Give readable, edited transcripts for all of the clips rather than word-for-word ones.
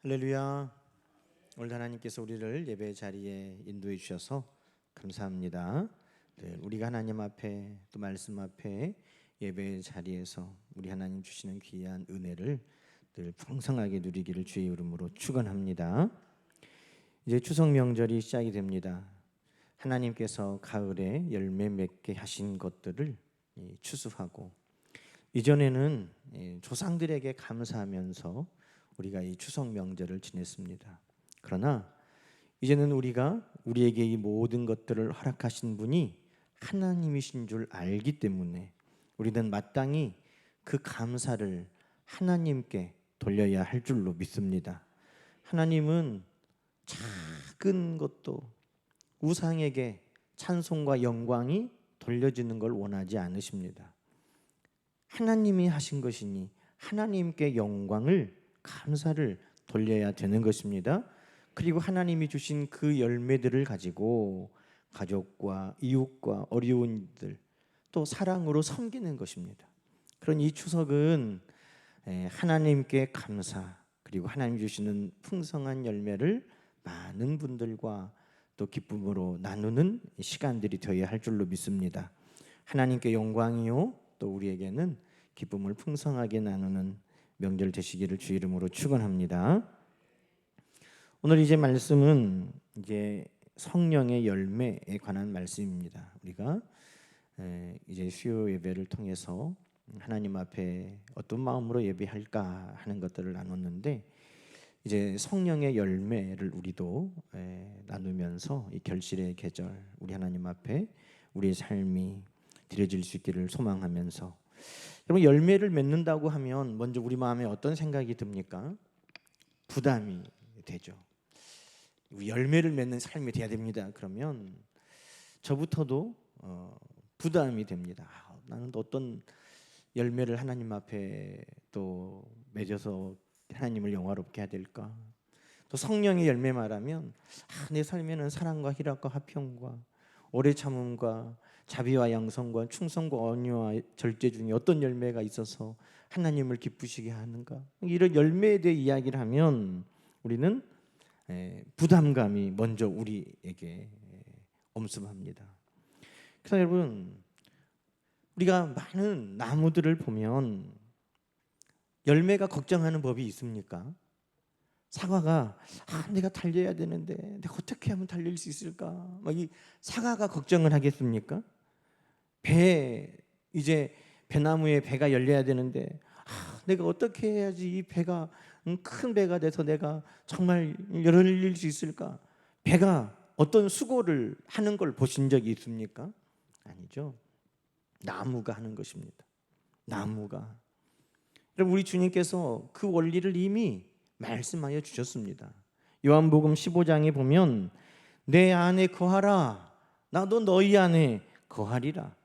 할렐루야. 오늘 하나님께서 우리를 예배 자리에 인도해 주셔서 감사합니다. 우리가 하나님 앞에 또 말씀 앞에 예배 자리에서 우리 하나님 주시는 귀한 은혜를 늘 풍성하게 누리기를 주의 이름으로 축원합니다. 이제 추석 명절이 시작이 됩니다. 하나님께서 가을에 열매 맺게 하신 것들을 추수하고 이전에는 조상들에게 감사하면서 우리가 이 추석 명절을 지냈습니다. 그러나 이제는 우리가 우리에게 이 모든 것들을 허락하신 분이 하나님이신 줄 알기 때문에 우리는 마땅히 그 감사를 하나님께 돌려야 할 줄로 믿습니다. 하나님은 작은 것도 우상에게 찬송과 영광이 돌려지는 걸 원하지 않으십니다. 하나님이 하신 것이니 하나님께 영광을 감사를 돌려야 되는 것입니다. 그리고 하나님이 주신 그 열매들을 가지고 가족과 이웃과 어려운 이들 또 사랑으로 섬기는 것입니다. 그런 이 추석은 하나님께 감사 그리고 하나님 주시는 풍성한 열매를 많은 분들과 또 기쁨으로 나누는 시간들이 되어야 할 줄로 믿습니다. 하나님께 영광이요 또 우리에게는 기쁨을 풍성하게 나누는 명절 되시기를 주 이름으로 축원합니다. 오늘 이제 말씀은 이제 성령의 열매에 관한 말씀입니다. 우리가 이제 수요 예배를 통해서 하나님 앞에 어떤 마음으로 예배할까 하는 것들을 나눴는데 이제 성령의 열매를 우리도 나누면서 이 결실의 계절 우리 하나님 앞에 우리의 삶이 드려질 수 있기를 소망하면서 여러분 열매를 맺는다고 하면 먼저 우리 마음에 어떤 생각이 듭니까? 부담이 되죠. 열매를 맺는 삶이 돼야 됩니다. 그러면 저부터도 부담이 됩니다. 나는 어떤 열매를 하나님 앞에 또 맺어서 하나님을 영화롭게 해야 될까? 또 성령의 열매 말하면 내 삶에는 사랑과 희락과 화평과 오래 참음과 자비와 양성과 충성과 온유와 절제 중에 어떤 열매가 있어서 하나님을 기쁘시게 하는가? 이런 열매에 대해 이야기를 하면 우리는 부담감이 먼저 우리에게 엄습합니다. 그래서 여러분 우리가 많은 나무들을 보면 열매가 걱정하는 법이 있습니까? 사과가 내가 달려야 되는데 내가 어떻게 하면 달릴 수 있을까? 막 이 사과가 걱정을 하겠습니까? 이제 배나무에 배가 열려야 되는데 내가 어떻게 해야지 이 배가 큰 배가 돼서 내가 정말 열릴 수 있을까? 배가 어떤 수고를 하는 걸 보신 적이 있습니까? 아니죠. 나무가 하는 것입니다. 나무가. 여러분 우리 주님께서 그 원리를 이미 말씀하여 주셨습니다. 요한복음 15장에 보면 내 안에 거하라 나도 너희 안에 거하리라.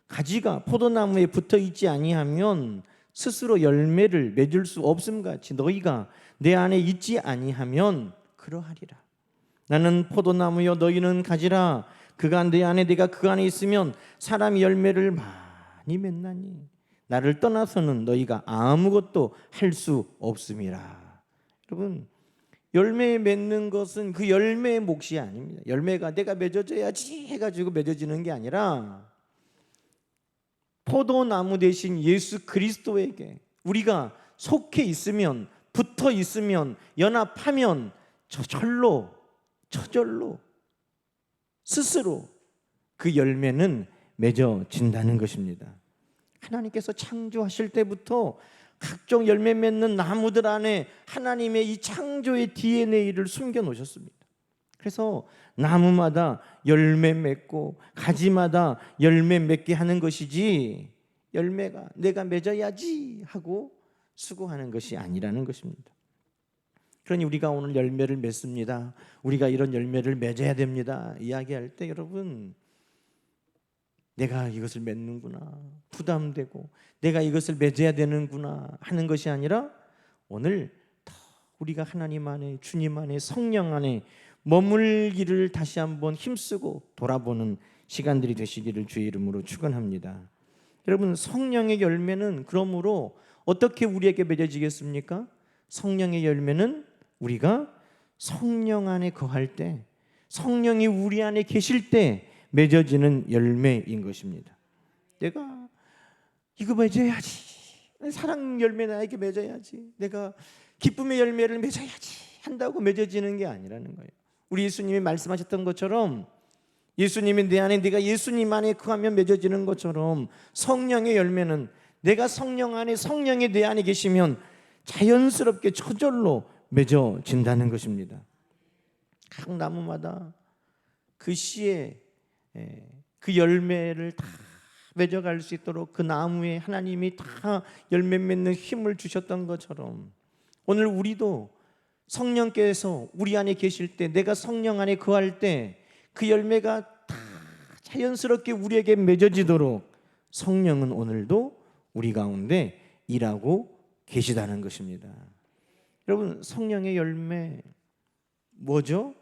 가지가 포도나무에 붙어 있지 아니하면 스스로 열매를 맺을 수 없음같이 너희가 내 안에 있지 아니하면 그러하리라. 나는 포도나무여 너희는 가지라. 그가 내 안에 내가 그 안에 있으면 사람이 열매를 많이 맺나니 나를 떠나서는 너희가 아무것도 할 수 없음이라. 여러분 열매 맺는 것은 그 열매의 몫이 아닙니다. 열매가 내가 맺어져야지 해가지고 맺어지는 게 아니라 포도나무 대신 예수 그리스도에게 우리가 속해 있으면 붙어 있으면 연합하면 저절로 스스로 그 열매는 맺어진다는 것입니다. 하나님께서 창조하실 때부터 각종 열매 맺는 나무들 안에 하나님의 이 창조의 DNA를 숨겨 놓으셨습니다. 그래서 나무마다 열매 맺고 가지마다 열매 맺게 하는 것이지 열매가 내가 맺어야지 하고 수고하는 것이 아니라는 것입니다. 그러니 우리가 오늘 열매를 맺습니다. 우리가 이런 열매를 맺어야 됩니다. 이야기할 때 여러분 내가 이것을 맺는구나 부담되고 내가 이것을 맺어야 되는구나 하는 것이 아니라 오늘 더 우리가 하나님 안에 주님 안에 성령 안에 머물기를 다시 한번 힘쓰고 돌아보는 시간들이 되시기를 주의 이름으로 축원합니다. 여러분 성령의 열매는 그러므로 어떻게 우리에게 맺어지겠습니까? 성령의 열매는 우리가 성령 안에 거할 때, 성령이 우리 안에 계실 때 맺어지는 열매인 것입니다. 내가 이거 맺어야지, 사랑 열매 나에게 맺어야지, 내가 기쁨의 열매를 맺어야지 한다고 맺어지는 게 아니라는 거예요. 우리 예수님이 말씀하셨던 것처럼, 예수님이 내 안에, 네가 예수님 안에 거하면 맺어지는 것처럼 성령의 열매는 내가 성령 안에, 성령이 내 안에 계시면 자연스럽게 저절로 맺어진다는 것입니다. 각 나무마다 그 씨에 그 열매를 다 맺어갈 수 있도록 그 나무에 하나님이 다 열매 맺는 힘을 주셨던 것처럼, 오늘 우리도 성령께서 우리 안에 계실 때, 내가 성령 안에 거할 때 그 열매가 다 자연스럽게 우리에게 맺어지도록 성령은 오늘도 우리 가운데 일하고 계시다는 것입니다. 여러분, 성령의 열매 뭐죠?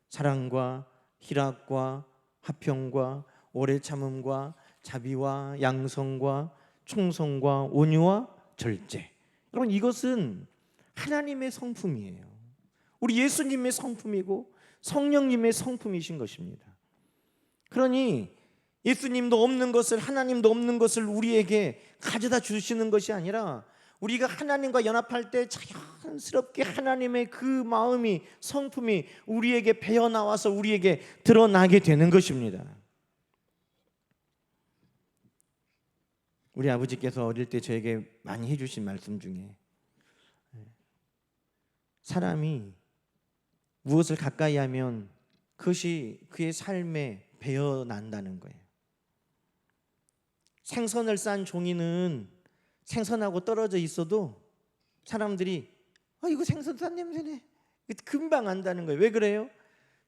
사랑과 희락과 화평과 오래 참음과 자비와 양성과 충성과 온유와 절제. 여러분, 이것은 하나님의 성품이에요. 우리 예수님의 성품이고 성령님의 성품이신 것입니다. 그러니 예수님도 없는 것을, 하나님도 없는 것을 우리에게 가져다 주시는 것이 아니라, 우리가 하나님과 연합할 때 자연스럽게 하나님의 그 마음이, 성품이 우리에게 배어나와서 우리에게 드러나게 되는 것입니다. 우리 아버지께서 어릴 때 저에게 많이 해주신 말씀 중에, 사람이 무엇을 가까이 하면 그것이 그의 삶에 배어난다는 거예요. 생선을 싼 종이는 생선하고 떨어져 있어도 사람들이 이거 생선 싼 냄새네, 금방 안다는 거예요. 왜 그래요?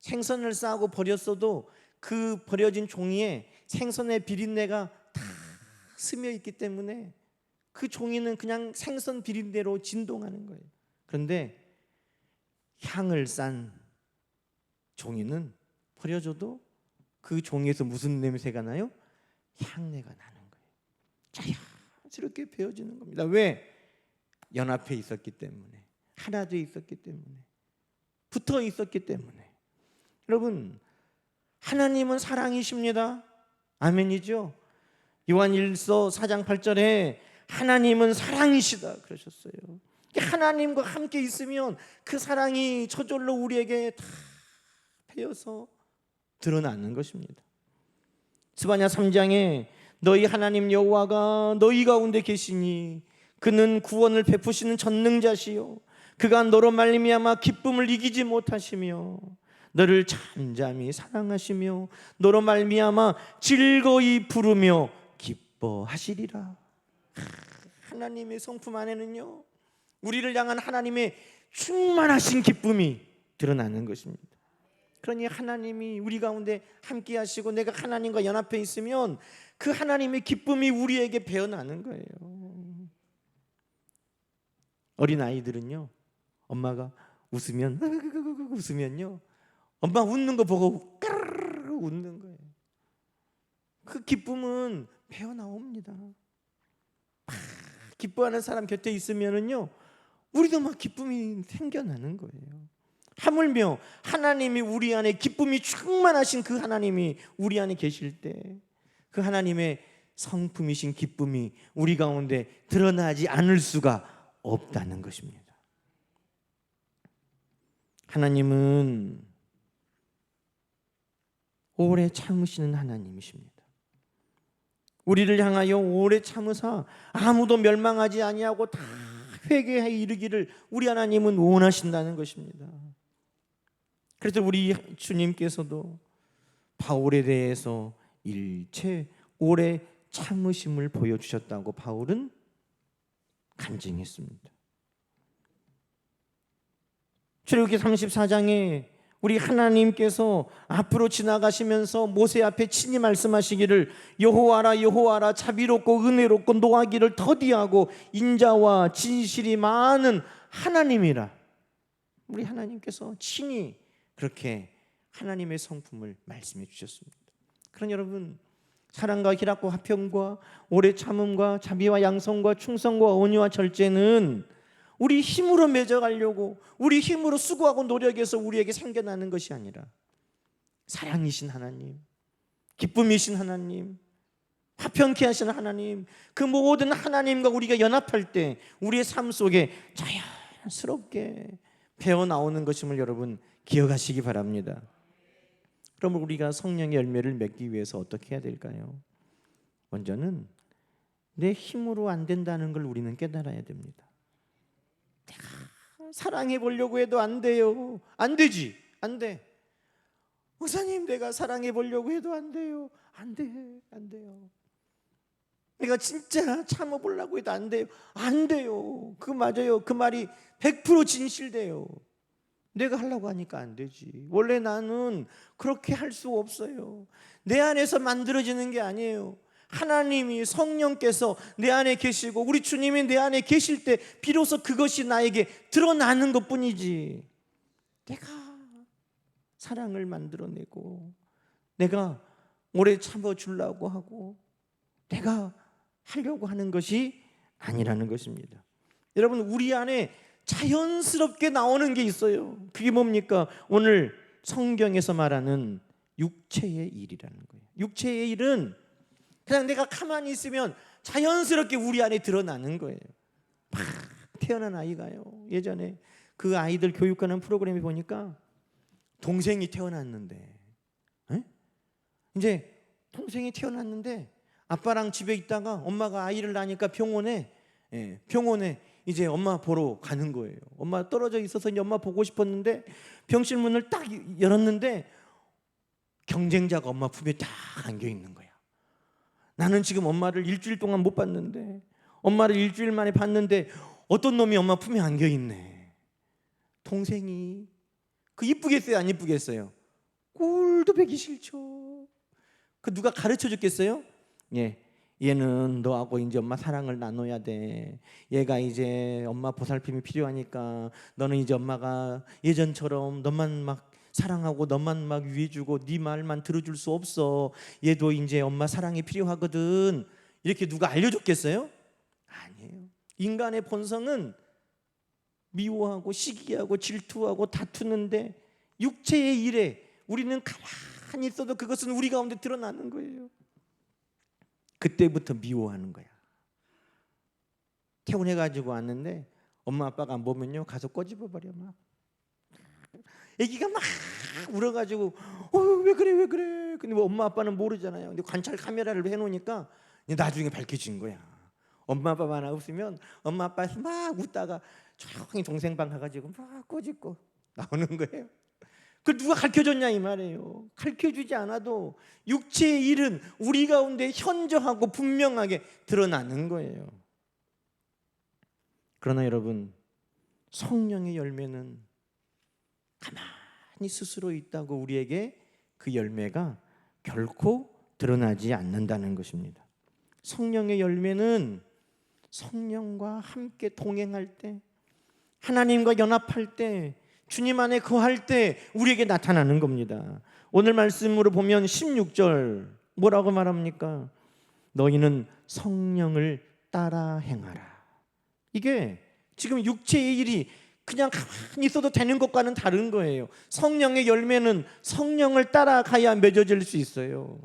생선을 싸고 버렸어도 그 버려진 종이에 생선의 비린내가 다 스며 있기 때문에 그 종이는 그냥 생선 비린내로 진동하는 거예요. 그런데 향을 싼 종이는 버려져도 그 종이에서 무슨 냄새가 나요? 향내가 나는 거예요. 자연스럽게 배어지는 겁니다. 왜? 연합해 있었기 때문에, 하나 되어 있었기 때문에, 붙어 있었기 때문에. 여러분, 하나님은 사랑이십니다. 아멘이죠? 요한 1서 4장 8절에 하나님은 사랑이시다 그러셨어요. 하나님과 함께 있으면 그 사랑이 저절로 우리에게 다 배어서 드러나는 것입니다. 스바냐 3장에 너희 하나님 여호와가 너희 가운데 계시니 그는 구원을 베푸시는 전능자시요 그가 너로 말미암아 기쁨을 이기지 못하시며 너를 잠잠히 사랑하시며 너로 말미암아 즐거이 부르며 기뻐하시리라. 하나님의 성품 안에는요, 우리를 향한 하나님의 충만하신 기쁨이 드러나는 것입니다. 그러니 하나님이 우리 가운데 함께 하시고 내가 하나님과 연합해 있으면 그 하나님의 기쁨이 우리에게 배어나는 거예요. 어린아이들은요, 엄마가 웃으면요, 엄마 웃는 거 보고 까르르 웃는 거예요. 그 기쁨은 배어나옵니다. 기뻐하는 사람 곁에 있으면은요, 우리도 막 기쁨이 생겨나는 거예요. 하물며 하나님이 우리 안에 기쁨이 충만하신 그 하나님이 우리 안에 계실 때 그 하나님의 성품이신 기쁨이 우리 가운데 드러나지 않을 수가 없다는 것입니다. 하나님은 오래 참으시는 하나님이십니다. 우리를 향하여 오래 참으사 아무도 멸망하지 아니하고 다 회개에 이르기를 우리 하나님은 원하신다는 것입니다. 그래서 우리 주님께서도 바울에 대해서 일체 오래 참으심을 보여주셨다고 바울은 간증했습니다. 출애굽기 34장에 우리 하나님께서 앞으로 지나가시면서 모세 앞에 친히 말씀하시기를 여호와라 여호와라 자비롭고 은혜롭고 노하기를 더디하고 인자와 진실이 많은 하나님이라. 우리 하나님께서 친히 그렇게 하나님의 성품을 말씀해 주셨습니다. 그러니 여러분, 사랑과 희락과 화평과 오래 참음과 자비와 양성과 충성과 온유와 절제는 우리 힘으로 맺어가려고, 우리 힘으로 수고하고 노력해서 우리에게 생겨나는 것이 아니라 사랑이신 하나님, 기쁨이신 하나님, 화평케 하시는 하나님, 그 모든 하나님과 우리가 연합할 때 우리의 삶 속에 자연스럽게 배어나오는 것임을 여러분 기억하시기 바랍니다. 그러면 우리가 성령의 열매를 맺기 위해서 어떻게 해야 될까요? 먼저는 내 힘으로 안 된다는 걸 우리는 깨달아야 됩니다. 내가 사랑해 보려고 해도 안 돼요. 안 되지. 안 돼. 목사님, 내가 사랑해 보려고 해도 안 돼요. 안 돼. 안 돼요. 내가 진짜 참아 보려고 해도 안 돼요. 안 돼요. 그 맞아요. 그 말이 100% 진실돼요. 내가 하려고 하니까 안 되지. 원래 나는 그렇게 할 수 없어요. 내 안에서 만들어지는 게 아니에요. 하나님이, 성령께서 내 안에 계시고 우리 주님이 내 안에 계실 때 비로소 그것이 나에게 드러나는 것뿐이지, 내가 사랑을 만들어내고 내가 오래 참아주려고 하고 내가 하려고 하는 것이 아니라는 것입니다. 여러분, 우리 안에 자연스럽게 나오는 게 있어요. 그게 뭡니까? 오늘 성경에서 말하는 육체의 일이라는 거예요. 육체의 일은 그냥 내가 가만히 있으면 자연스럽게 우리 안에 드러나는 거예요. 막 태어난 아이가요, 예전에 그 아이들 교육하는 프로그램에 보니까 동생이 태어났는데, 이제 동생이 태어났는데 아빠랑 집에 있다가 엄마가 아이를 낳으니까 병원에 이제 엄마 보러 가는 거예요. 엄마 떨어져 있어서 이제 엄마 보고 싶었는데 병실 문을 딱 열었는데 경쟁자가 엄마 품에 딱 안겨 있는 거야. 나는 지금 엄마를 일주일 동안 못 봤는데, 엄마를 일주일 만에 봤는데 어떤 놈이 엄마 품에 안겨 있네. 동생이. 그 이쁘겠어요, 안 이쁘겠어요? 꼴도 보기 싫죠. 그 누가 가르쳐 줬겠어요? 얘는 너하고 이제 엄마 사랑을 나눠야 돼. 얘가 이제 엄마 보살핌이 필요하니까 너는 이제 엄마가 예전처럼 너만 막 사랑하고 너만 막 위해주고 네 말만 들어줄 수 없어. 얘도 이제 엄마 사랑이 필요하거든. 이렇게 누가 알려줬겠어요? 아니에요. 인간의 본성은 미워하고 시기하고 질투하고 다투는데 육체의 일에 우리는 가만히 있어도 그것은 우리 가운데 드러나는 거예요. 그때부터 미워하는 거야. 퇴원해가지고 왔는데 엄마 아빠가 안 보면요, 가서 꼬집어버려. 막 애기가 막 울어가지고 왜 그래 왜 그래. 근데 뭐 엄마 아빠는 모르잖아요. 근데 관찰 카메라를 해놓으니까 나중에 밝혀진 거야. 엄마 아빠만 없으면 엄마 아빠에서 막 웃다가 조용히 동생 방 가가지고 막 꼬집고 나오는 거예요. 그걸 누가 가르쳐줬냐 이 말이에요. 가르쳐주지 않아도 육체의 일은 우리 가운데 현저하고 분명하게 드러나는 거예요. 그러나 여러분, 성령의 열매는 가만히 스스로 있다고 우리에게 그 열매가 결코 드러나지 않는다는 것입니다. 성령의 열매는 성령과 함께 동행할 때, 하나님과 연합할 때, 주님 안에 거할 때 우리에게 나타나는 겁니다. 오늘 말씀으로 보면 16절 뭐라고 말합니까? 너희는 성령을 따라 행하라. 이게 지금 육체의 일이 그냥 가만히 있어도 되는 것과는 다른 거예요. 성령의 열매는 성령을 따라가야 맺어질 수 있어요.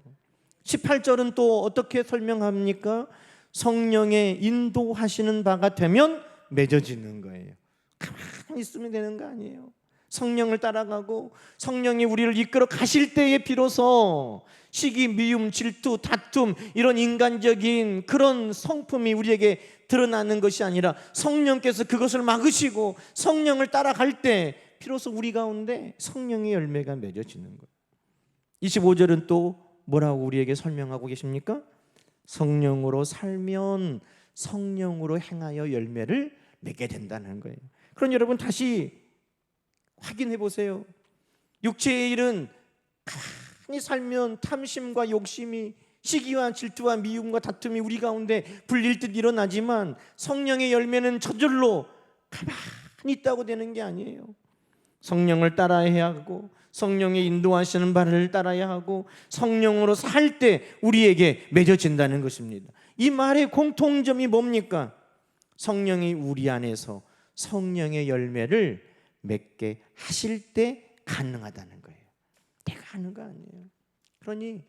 18절은 또 어떻게 설명합니까? 성령의 인도하시는 바가 되면 맺어지는 거예요. 가만히 있으면 되는 거 아니에요. 성령을 따라가고 성령이 우리를 이끌어 가실 때에 비로소 시기, 미움, 질투, 다툼, 이런 인간적인 그런 성품이 우리에게 드러나는 것이 아니라 성령께서 그것을 막으시고 성령을 따라갈 때 비로소 우리 가운데 성령의 열매가 맺어지는 거예요. 25절은 또 뭐라고 우리에게 설명하고 계십니까? 성령으로 살면 성령으로 행하여 열매를 맺게 된다는 거예요. 그럼 여러분 다시 확인해 보세요. 육체의 일은 가만히 살면 탐심과 욕심이, 시기와 질투와 미움과 다툼이 우리 가운데 불릴 듯 일어나지만 성령의 열매는 저절로 가만히 있다고 되는 게 아니에요. 성령을 따라야 하고 성령의 인도하시는 바를 따라야 하고 성령으로 살 때 우리에게 맺어진다는 것입니다. 이 말의 공통점이 뭡니까? 성령이 우리 안에서 성령의 열매를 맺게 하실 때 가능하다는 거예요. 내가 하는 거 아니에요. 그러니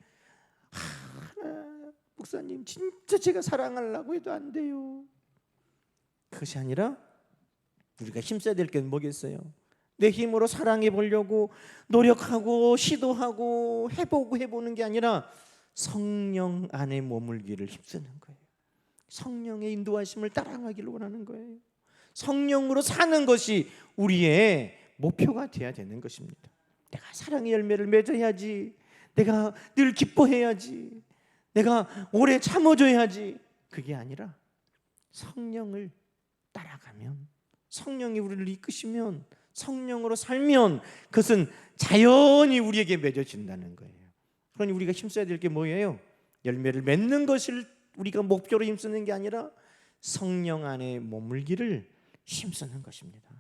목사님 진짜 제가 사랑하려고 해도 안 돼요. 그것이 아니라 우리가 힘써야 될 게 뭐겠어요? 내 힘으로 사랑해 보려고 노력하고 시도하고 해보는 게 아니라 성령 안에 머물기를 힘쓰는 거예요. 성령의 인도하심을 따라가기를 원하는 거예요. 성령으로 사는 것이 우리의 목표가 되어야 되는 것입니다. 내가 사랑의 열매를 맺어야지, 내가 늘 기뻐해야지, 내가 오래 참아줘야지, 그게 아니라 성령을 따라가면, 성령이 우리를 이끄시면, 성령으로 살면 그것은 자연히 우리에게 맺어진다는 거예요. 그러니 우리가 힘써야 될 게 뭐예요? 열매를 맺는 것을 우리가 목표로 힘쓰는 게 아니라 성령 안에 머물기를 힘쓰는 것입니다.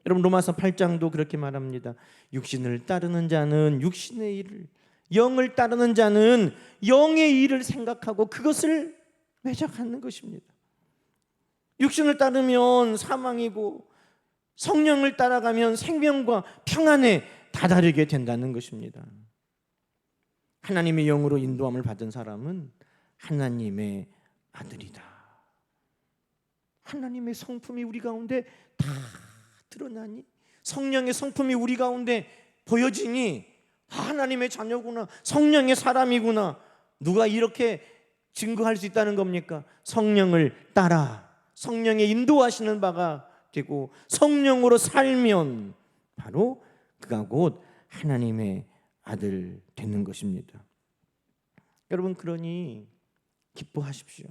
여러분 로마서 8장도 그렇게 말합니다. 육신을 따르는 자는 육신의 일을, 영을 따르는 자는 영의 일을 생각하고 그것을 맺어가는 것입니다. 육신을 따르면 사망이고 성령을 따라가면 생명과 평안에 다다르게 된다는 것입니다. 하나님의 영으로 인도함을 받은 사람은 하나님의 아들이다. 하나님의 성품이 우리 가운데 다 드러나니, 성령의 성품이 우리 가운데 보여지니 하나님의 자녀구나, 성령의 사람이구나. 누가 이렇게 증거할 수 있다는 겁니까? 성령을 따라 성령의 인도하시는 바가 되고 성령으로 살면 바로 그가 곧 하나님의 아들 되는 것입니다. 여러분 그러니 기뻐하십시오.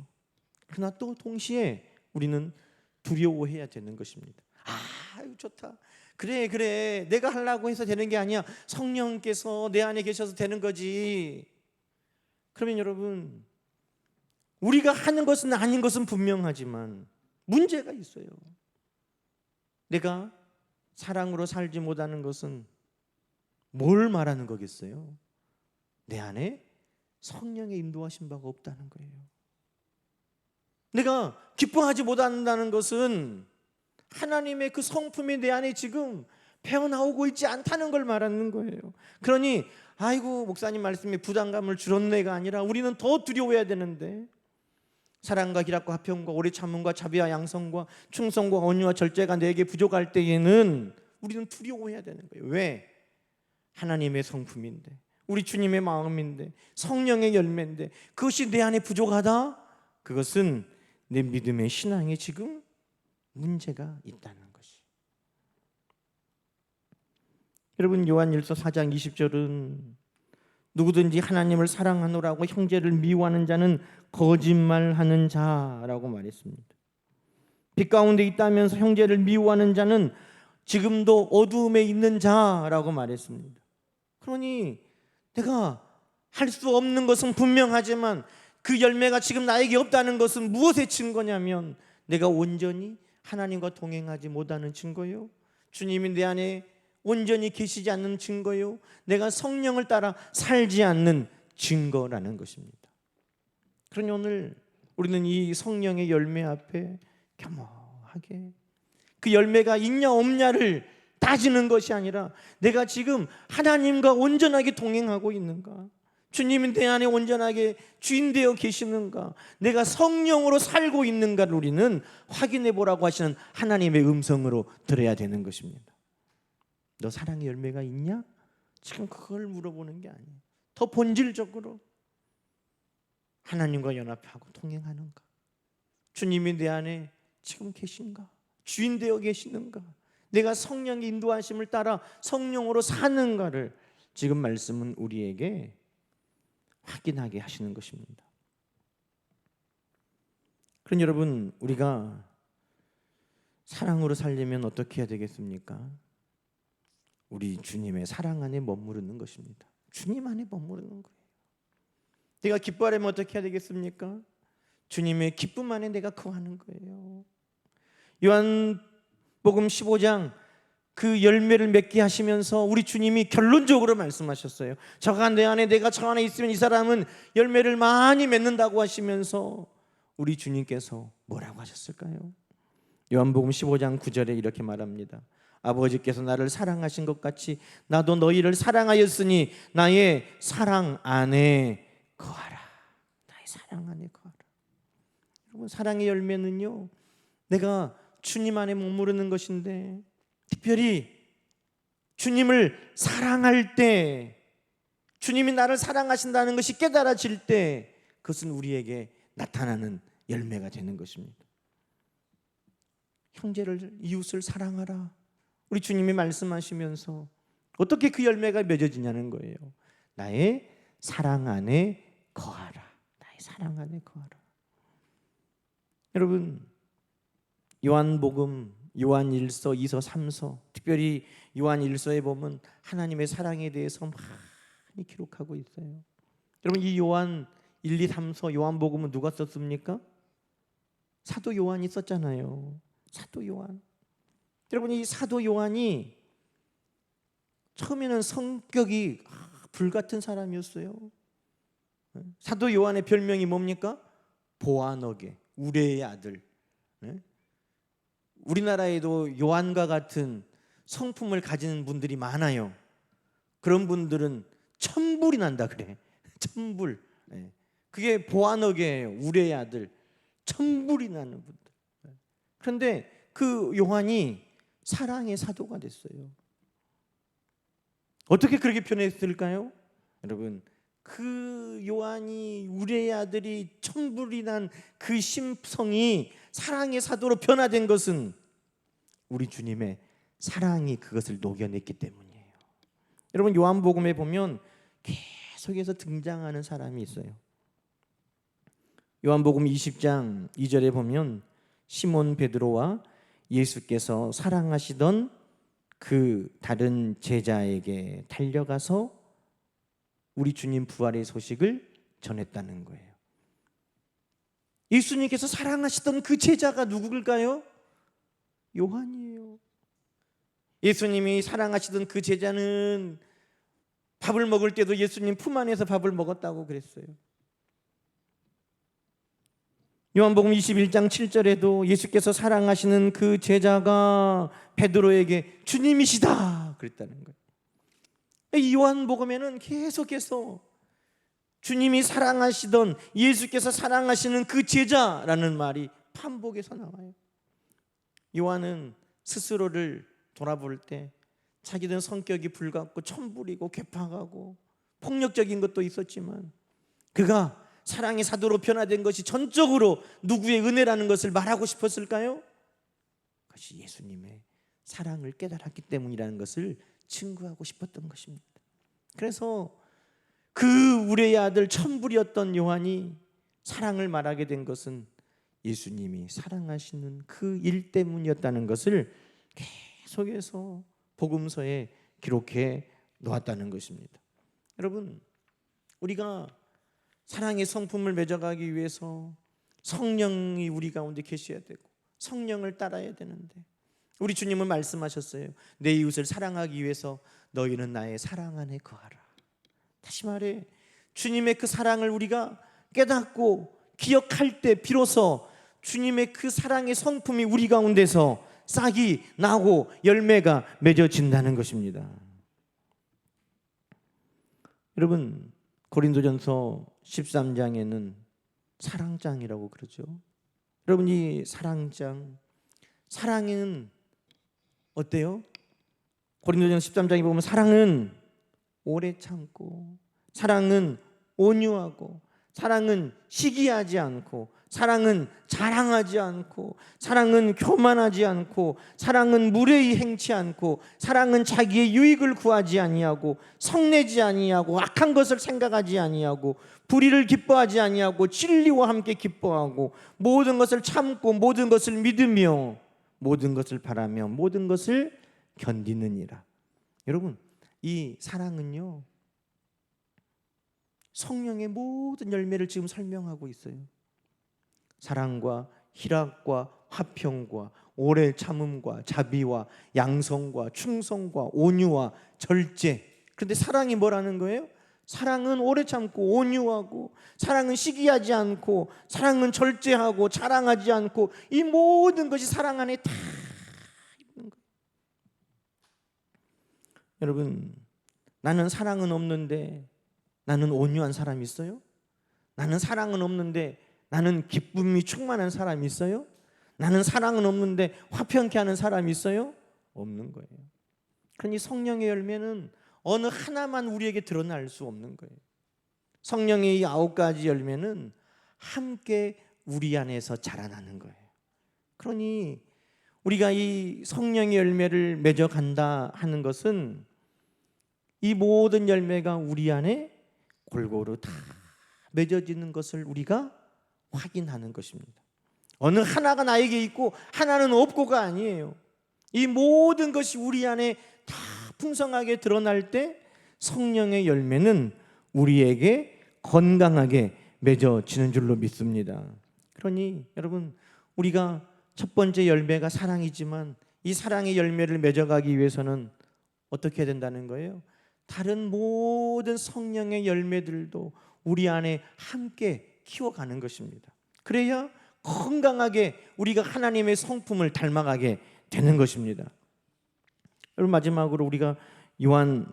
그러나 또 동시에 우리는 두려워해야 되는 것입니다. 좋다. 그래 내가 하려고 해서 되는 게 아니야. 성령께서 내 안에 계셔서 되는 거지. 그러면 여러분 우리가 하는 것은 아닌 것은 분명하지만 문제가 있어요. 내가 사랑으로 살지 못하는 것은 뭘 말하는 거겠어요? 내 안에 성령의 인도하신 바가 없다는 거예요. 내가 기뻐하지 못한다는 것은 하나님의 그 성품이 내 안에 지금 배어나오고 있지 않다는 걸 말하는 거예요. 그러니 아이고 목사님 말씀에 부담감을 줄었네가 아니라 우리는 더 두려워해야 되는데, 사랑과 기락과 화평과 오래 참음과 자비와 양성과 충성과 온유와 절제가 내게 부족할 때에는 우리는 두려워해야 되는 거예요. 왜? 하나님의 성품인데, 우리 주님의 마음인데, 성령의 열매인데 그것이 내 안에 부족하다? 그것은 내 믿음의 신앙에 지금 문제가 있다는 것이. 여러분 요한일서 4장 20절은 누구든지 하나님을 사랑하노라고 형제를 미워하는 자는 거짓말하는 자라고 말했습니다. 빛 가운데 있다면서 형제를 미워하는 자는 지금도 어두움에 있는 자라고 말했습니다. 그러니 내가 할 수 없는 것은 분명하지만 그 열매가 지금 나에게 없다는 것은 무엇의 증거냐면 내가 온전히 하나님과 동행하지 못하는 증거요, 주님이 내 안에 온전히 계시지 않는 증거요, 내가 성령을 따라 살지 않는 증거라는 것입니다. 그러니 오늘 우리는 이 성령의 열매 앞에 겸허하게 그 열매가 있냐 없냐를 따지는 것이 아니라 내가 지금 하나님과 온전하게 동행하고 있는가, 주님이 내 안에 온전하게 주인 되어 계시는가, 내가 성령으로 살고 있는가를 우리는 확인해 보라고 하시는 하나님의 음성으로 들어야 되는 것입니다. 너 사랑의 열매가 있냐? 지금 그걸 물어보는 게 아니에요. 더 본질적으로 하나님과 연합하고 동행하는가, 주님이 내 안에 지금 계신가, 주인 되어 계시는가, 내가 성령의 인도하심을 따라 성령으로 사는가를 지금 말씀은 우리에게 확인하게 하시는 것입니다. 그럼 여러분 우리가 사랑으로 살려면 어떻게 해야 되겠습니까? 우리 주님의 사랑 안에 머무르는 것입니다. 주님 안에 머무르는 거예요. 내가 기뻐하려면 어떻게 해야 되겠습니까? 주님의 기쁨 안에 내가 거하는 거예요. 요한복음 15장 그 열매를 맺게 하시면서 우리 주님이 결론적으로 말씀하셨어요. 저가 내 안에 내가 저 안에 있으면 이 사람은 열매를 많이 맺는다고 하시면서 우리 주님께서 뭐라고 하셨을까요? 요한복음 15장 9절에 이렇게 말합니다. 아버지께서 나를 사랑하신 것 같이 나도 너희를 사랑하였으니 나의 사랑 안에 거하라. 나의 사랑 안에 거하라. 여러분, 사랑의 열매는요, 내가 주님 안에 머무르는 것인데, 특별히 주님을 사랑할 때, 주님이 나를 사랑하신다는 것이 깨달아질 때, 그것은 우리에게 나타나는 열매가 되는 것입니다. 형제를, 이웃을 사랑하라. 우리 주님이 말씀하시면서 어떻게 그 열매가 맺어지냐는 거예요. 나의 사랑 안에 거하라. 나의 사랑 안에 거하라. 여러분, 요한복음, 요한1서, 2서, 3서, 특별히 요한1서에 보면 하나님의 사랑에 대해서 많이 기록하고 있어요. 여러분, 이 요한 1, 2, 3서 요한복음은 누가 썼습니까? 사도 요한이 썼잖아요. 사도 요한. 여러분, 이 사도 요한이 처음에는 성격이 불같은 사람이었어요. 사도 요한의 별명이 뭡니까? 보아너게, 우레의 아들. 우리나라에도 요한과 같은 성품을 가진 분들이 많아요. 그런 분들은 천불이 난다 그래. 천불. 그게 보아너게예요. 우레의 아들. 천불이 나는 분들. 그런데 그 요한이 사랑의 사도가 됐어요. 어떻게 그렇게 표현했을까요? 여러분, 그 요한이, 우레의 아들이 천불이 난 그 심성이 사랑의 사도로 변화된 것은 우리 주님의 사랑이 그것을 녹여냈기 때문이에요. 여러분, 요한복음에 보면 계속해서 등장하는 사람이 있어요. 요한복음 20장 2절에 보면 시몬 베드로와 예수께서 사랑하시던 그 다른 제자에게 달려가서 우리 주님 부활의 소식을 전했다는 거예요. 예수님께서 사랑하시던 그 제자가 누구일까요? 요한이에요. 예수님이 사랑하시던 그 제자는 밥을 먹을 때도 예수님 품 안에서 밥을 먹었다고 그랬어요. 요한복음 21장 7절에도 예수께서 사랑하시는 그 제자가 베드로에게 주님이시다 그랬다는 거예요. 이 요한복음에는 계속해서 주님이 사랑하시던, 예수께서 사랑하시는 그 제자라는 말이 반복해서 나와요. 요한은 스스로를 돌아볼 때 자기는 성격이 불같고 천불이고 괴팍하고 폭력적인 것도 있었지만 그가 사랑의 사도로 변화된 것이 전적으로 누구의 은혜라는 것을 말하고 싶었을까요? 그것이 예수님의 사랑을 깨달았기 때문이라는 것을 증거하고 싶었던 것입니다. 그래서 그 우레의 아들 천불이었던 요한이 사랑을 말하게 된 것은 예수님이 사랑하시는 그 일 때문이었다는 것을 계속해서 복음서에 기록해 놓았다는 것입니다. 여러분, 우리가 사랑의 성품을 맺어가기 위해서 성령이 우리 가운데 계셔야 되고 성령을 따라야 되는데, 우리 주님은 말씀하셨어요. 내 이웃을 사랑하기 위해서 너희는 나의 사랑 안에 거하라. 다시 말해, 주님의 그 사랑을 우리가 깨닫고 기억할 때 비로소 주님의 그 사랑의 성품이 우리 가운데서 싹이 나고 열매가 맺어진다는 것입니다. 여러분, 고린도전서 13장에는 사랑장이라고 그러죠. 여러분, 이 사랑장, 사랑은 어때요? 고린도전서 13장에 보면 사랑은 오래 참고, 사랑은 온유하고, 사랑은 시기하지 않고, 사랑은 자랑하지 않고, 사랑은 교만하지 않고, 사랑은 무례히 행치 않고, 사랑은 자기의 유익을 구하지 아니하고, 성내지 아니하고, 악한 것을 생각하지 아니하고, 불의를 기뻐하지 아니하고, 진리와 함께 기뻐하고, 모든 것을 참고, 모든 것을 믿으며, 모든 것을 바라며, 모든 것을 견디느니라. 여러분, 이 사랑은요, 성령의 모든 열매를 지금 설명하고 있어요. 사랑과 희락과 화평과 오래 참음과 자비와 양성과 충성과 온유와 절제. 그런데 사랑이 뭐라는 거예요? 사랑은 오래 참고 온유하고, 사랑은 시기하지 않고, 사랑은 절제하고 자랑하지 않고, 이 모든 것이 사랑 안에 다 있는 거예요. 여러분, 나는 사랑은 없는데 나는 온유한 사람이 있어요? 나는 사랑은 없는데 나는 기쁨이 충만한 사람이 있어요? 나는 사랑은 없는데 화평케 하는 사람이 있어요? 없는 거예요. 그러니 성령의 열매는 어느 하나만 우리에게 드러날 수 없는 거예요. 성령의 이 9가지 열매는 함께 우리 안에서 자라나는 거예요. 그러니 우리가 이 성령의 열매를 맺어간다 하는 것은 이 모든 열매가 우리 안에 골고루 다 맺어지는 것을 우리가 확인하는 것입니다. 어느 하나가 나에게 있고 하나는 없고가 아니에요. 이 모든 것이 우리 안에 다 풍성하게 드러날 때 성령의 열매는 우리에게 건강하게 맺어지는 줄로 믿습니다. 그러니 여러분, 우리가 첫 번째 열매가 사랑이지만 이 사랑의 열매를 맺어가기 위해서는 어떻게 해야 된다는 거예요? 다른 모든 성령의 열매들도 우리 안에 함께 키워가는 것입니다. 그래야 건강하게 우리가 하나님의 성품을 닮아가게 되는 것입니다. 여러분, 마지막으로 우리가 요한복음도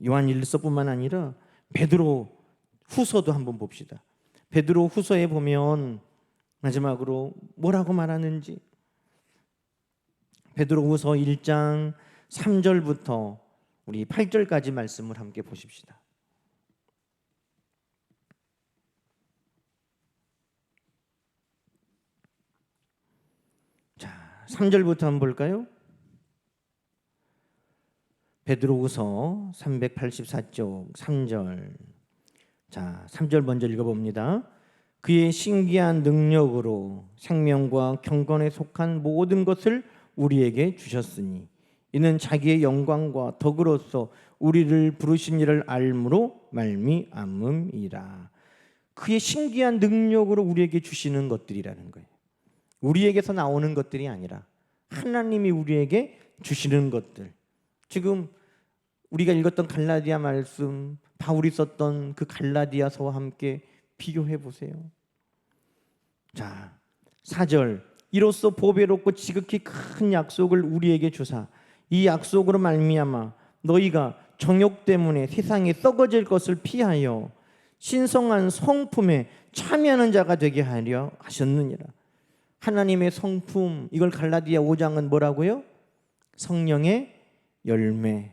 요한 1서뿐만 아니라 베드로 후서도 한번 봅시다. 베드로 후서에 보면 마지막으로 뭐라고 말하는지, 베드로 후서 1장 3절부터 우리 8절까지 말씀을 함께 보십시다. 자, 3절부터 한번 볼까요? 베드로후서 384쪽 3절. 자, 3절 먼저 읽어봅니다. 그의 신기한 능력으로 생명과 경건에 속한 모든 것을 우리에게 주셨으니 이는 자기의 영광과 덕으로서 우리를 부르신 이를 알므로 말미암음이라. 그의 신기한 능력으로 우리에게 주시는 것들이라는 거예요. 우리에게서 나오는 것들이 아니라 하나님이 우리에게 주시는 것들. 지금 우리가 읽었던 갈라디아 말씀, 바울이 썼던 그 갈라디아서와 함께 비교해 보세요. 자, 4절. 이로써 보배롭고 지극히 큰 약속을 우리에게 주사 이 약속으로 말미암아 너희가 정욕 때문에 세상에 썩어질 것을 피하여 신성한 성품에 참여하는 자가 되게 하려 하셨느니라. 하나님의 성품, 이걸 갈라디아 5장은 뭐라고요? 성령의 열매.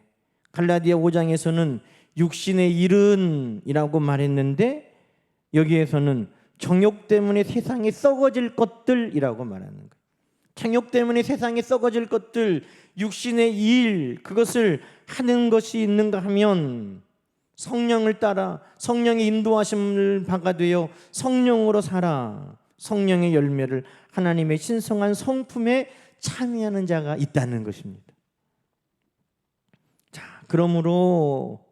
갈라디아 5장에서는 육신의 일은이라고 말했는데 여기에서는 정욕 때문에 세상에 썩어질 것들이라고 말하는 거예요. 정욕 때문에 세상에 썩어질 것들, 육신의 일, 그것을 하는 것이 있는가 하면 성령을 따라 성령의 인도하심을 받아 되어 성령으로 살아 성령의 열매를 하나님의 신성한 성품에 참여하는 자가 있다는 것입니다. 자, 그러므로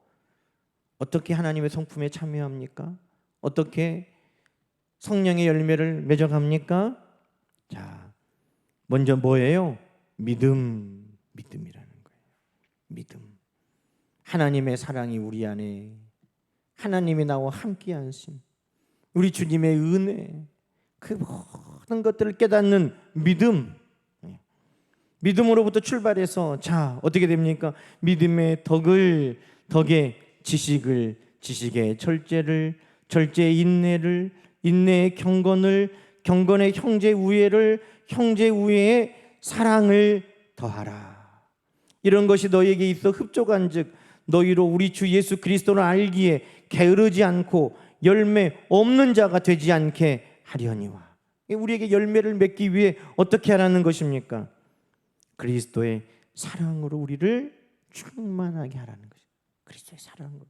어떻게 하나님의 성품에 참여합니까? 어떻게 성령의 열매를 맺어갑니까? 자, 먼저 뭐예요? 믿음이라는 거예요. 믿음. 하나님의 사랑이 우리 안에, 하나님이 나와 함께 하심, 우리 주님의 은혜, 그 모든 것들을 깨닫는 믿음. 믿음으로부터 출발해서 자, 어떻게 됩니까? 믿음의 덕의 지식을, 지식의 절제를, 절제의 인내를, 인내의 경건을, 경건의 형제 우애를, 형제 우애의 사랑을 더하라. 이런 것이 너희에게 있어 흡족한즉 너희로 우리 주 예수 그리스도를 알기에 게으르지 않고 열매 없는 자가 되지 않게 하려니와. 우리에게 열매를 맺기 위해 어떻게 하라는 것입니까? 그리스도의 사랑으로 우리를 충만하게 하라는 것입니다. 그리스도의 사랑으로.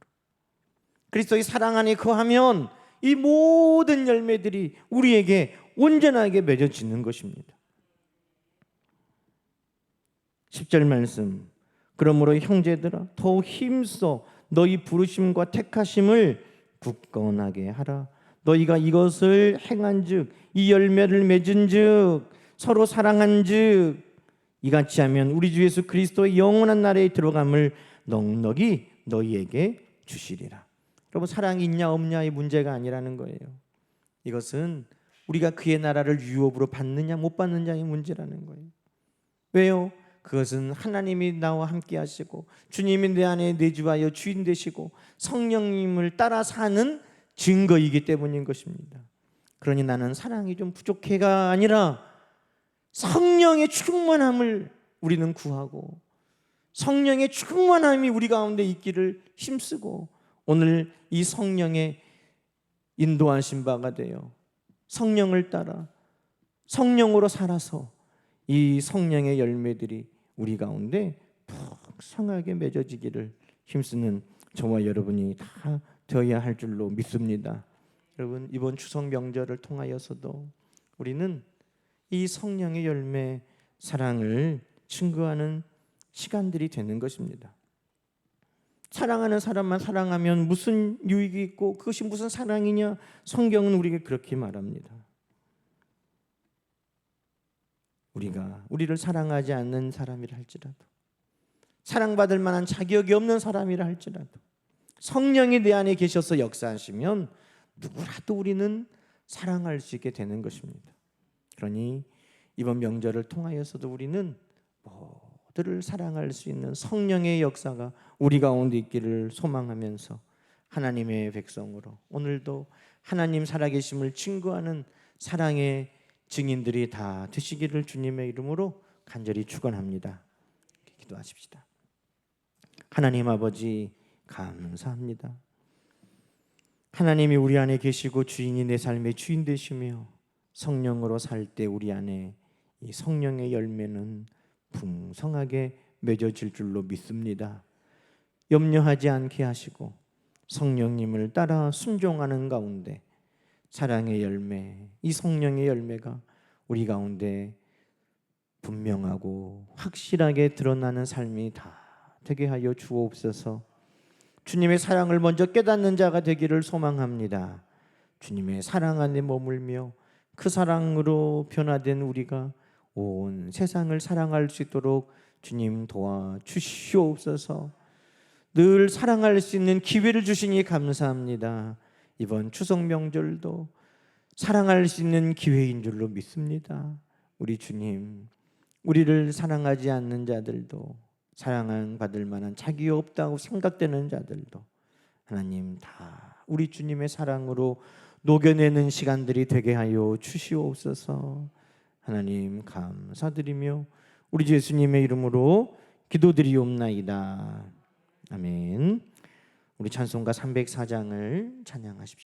그리스도의 사랑 안에 거하면 이 모든 열매들이 우리에게 온전하게 맺어지는 것입니다. 10절 말씀. 그러므로 형제들아 더욱 힘써 너희 부르심과 택하심을 굳건하게 하라. 너희가 이것을 행한즉 이 열매를 맺은즉 서로 사랑한즉 이같이 하면 우리 주 예수 그리스도의 영원한 나라에 들어감을 넉넉히 너희에게 주시리라. 여러분, 사랑이 있냐 없냐의 문제가 아니라는 거예요. 이것은 우리가 그의 나라를 유업으로 받느냐 못 받느냐의 문제라는 거예요. 왜요? 그것은 하나님이 나와 함께 하시고 주님이 내 안에 내주하여 주인 되시고 성령님을 따라 사는 증거이기 때문인 것입니다. 그러니 나는 사랑이 좀 부족해가 아니라 성령의 충만함을 우리는 구하고 성령의 충만함이 우리 가운데 있기를 힘쓰고 오늘 이 성령의 인도하신 바가 되어 성령을 따라 성령으로 살아서 이 성령의 열매들이 우리 가운데 풍성하게 맺어지기를 힘쓰는 저와 여러분이 다 되어야 할 줄로 믿습니다. 여러분, 이번 추석 명절을 통하여서도 우리는 이 성령의 열매 사랑을 증거하는 시간들이 되는 것입니다. 사랑하는 사람만 사랑하면 무슨 유익이 있고 그것이 무슨 사랑이냐? 성경은 우리에게 그렇게 말합니다. 우리가 우리를 사랑하지 않는 사람이라 할지라도 사랑받을 만한 자격이 없는 사람이라 할지라도 성령이 내 안에 계셔서 역사하시면 누구라도 우리는 사랑할 수 있게 되는 것입니다. 그러니 이번 명절을 통하여서도 우리는 모두를 사랑할 수 있는 성령의 역사가 우리 가운데 있기를 소망하면서 하나님의 백성으로 오늘도 하나님 살아계심을 증거하는 사랑의 증인들이 다 되시기를 주님의 이름으로 간절히 축원합니다. 기도하십시다. 하나님 아버지, 감사합니다. 하나님이 우리 안에 계시고 주인이 내 삶의 주인 되시며 성령으로 살 때 우리 안에 이 성령의 열매는 풍성하게 맺어질 줄로 믿습니다. 염려하지 않게 하시고 성령님을 따라 순종하는 가운데 사랑의 열매, 이 성령의 열매가 우리 가운데 분명하고 확실하게 드러나는 삶이 다 되게 하여 주옵소서. 주님의 사랑을 먼저 깨닫는 자가 되기를 소망합니다. 주님의 사랑 안에 머물며 그 사랑으로 변화된 우리가 온 세상을 사랑할 수 있도록 주님 도와주시옵소서. 늘 사랑할 수 있는 기회를 주시니 감사합니다. 이번 추석 명절도 사랑할 수 있는 기회인 줄로 믿습니다. 우리 주님, 우리를 사랑하지 않는 자들도 사랑받을 만한 자격이 없다고 생각되는 자들도 하나님 다 우리 주님의 사랑으로 녹여내는 시간들이 되게 하여 주시옵소서. 하나님 감사드리며 우리 주 예수님의 이름으로 기도드리옵나이다. 아멘. 우리 찬송가 304장을 찬양하십시오.